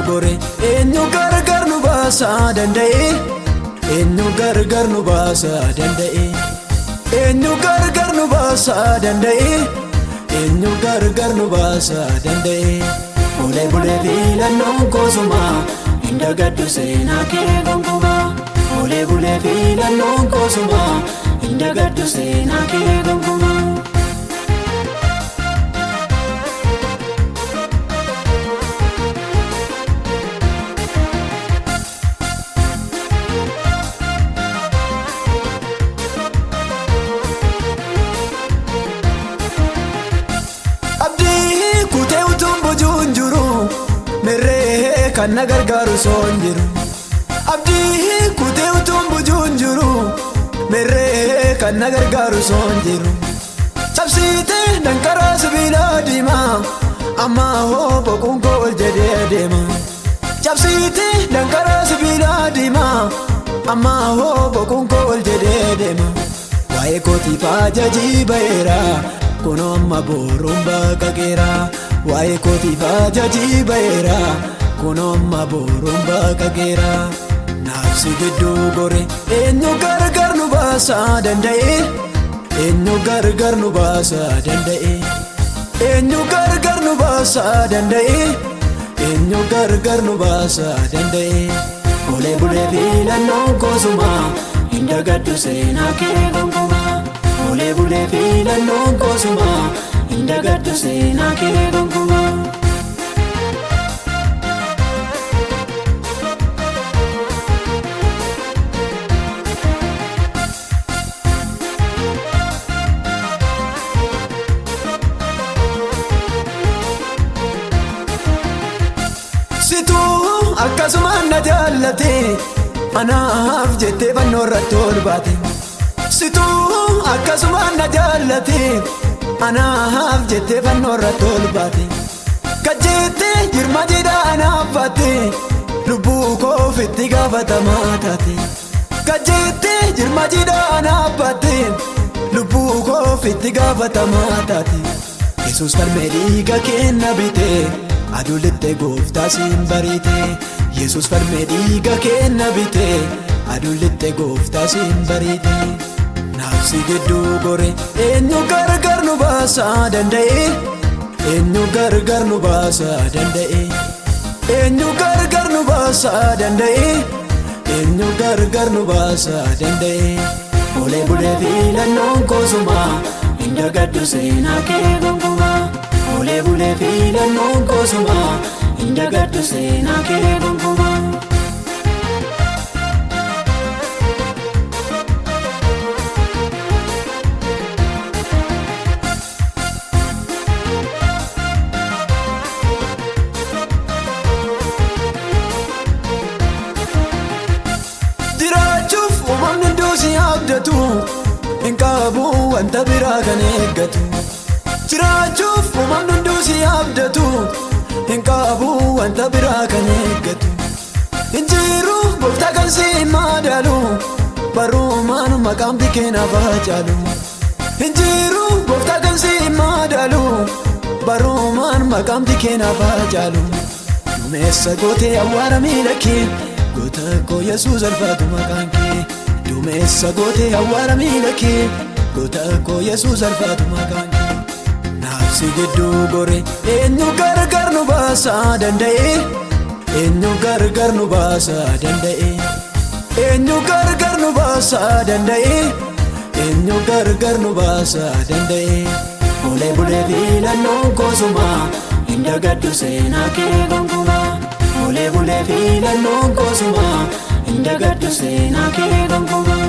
gore eenyu gargar nu baasaa danda'e eenyu gargar nu baasaa danda'e eenyu gargar nu baasaa danda'e eenyu gargar nu baasaa danda'e bulee bulee filannoon koosuma hin dagaddu seenaa kee gonkumaa bulee bulee filannoon koosuma hin dagaddu seenaa kee gonkumaa. Kan na gargaaru soon jiru abdii kutee utuun bujuun jiru merree kan na gargaaru soon jiru cabsiitee dankaraa sibiilaa diimaa amma hoo boquun koo ol jedhee deema cabsiitee dankaraa sibiilaa diimaa amma hoo boquun koo ol jedhee deema waa'ee kootiif ajajii ba'eera kunoo amma boruun baqaqeera waa'ee kootiif ajajii ba'eera kunoo amma boruun baqaqeera naafsi gidduu gore eenyu gargar nu baasaa danda'e eenyu gargar nu baasaa danda'e eenyu gargar nu baasaa danda'e eenyu gargar nu baasaa danda'e bulee bulee filannoon koosuma hin dagaddu seenaa kee gonkumaa bulee bulee filannoon koosuma hin dagaddu seenaa kee gonkumaa. Situu akkasumaan na jaallate anaaf jettee fannoo irratti ol baate situu akkasumaan na jaallate anaaf jettee fannoo irratti ol baate gajjeettee jirma jedhaa anaaf baatte lubbuu koof itti gaafatamaa taate gajjeettee jirma jedhaa anaaf baatte lubbuu koof itti gaafatamaa taate Yesuus falmee dhiiga kenna bite aduulitte gooftaa siin bariite Yesuus falmee dhiiga kenna bite aduulitte gooftaa siin bariite naafsi gidduu gore eenyu gargar nu baasaa danda'e eenyu gargar nu baasaa danda'e eenyu gargar nu baasaa danda'e eenyu gargar nu baasaa danda'e bulee bulee filannoon koosuma hin dagaddu seenaa kee gonkumaa bulee bulee filannoon koosuma hin dagaddu seenaa kee gonkumaa. Jiraachuuf uumamni hunduu si abdatu hin qabu wanta biraa kan eeggatu. Jiraachuuf uumamni hunduu si abdatu hin qabu wanta biraa kan eeggatu hin jiru gooftaa kan si madaalu barumaan maqaan kee naaf caalu hin jiru gooftaa kan si madaalu barumaan maqaan kee naaf caalu duumessa gootee awwaara miila kee goota koo Yesuus ulfaatu maqaan kee duumessa gootee awwaara miila kee goota koo Yesuus ulfaatu maqaan kee. Naafsi gidduu gore eenyu gargar nu baasaa danda'e eenyu gargar nu baasaa danda'e eenyu gargar nu baasaa danda'e eenyu gargar nu baasaa danda'e bulee bulee filannoon koosuma hin dagaddu seenaa kee gonkumaa bulee bulee filannoon koosuma hin dagaddu seenaa kee gonkumaa.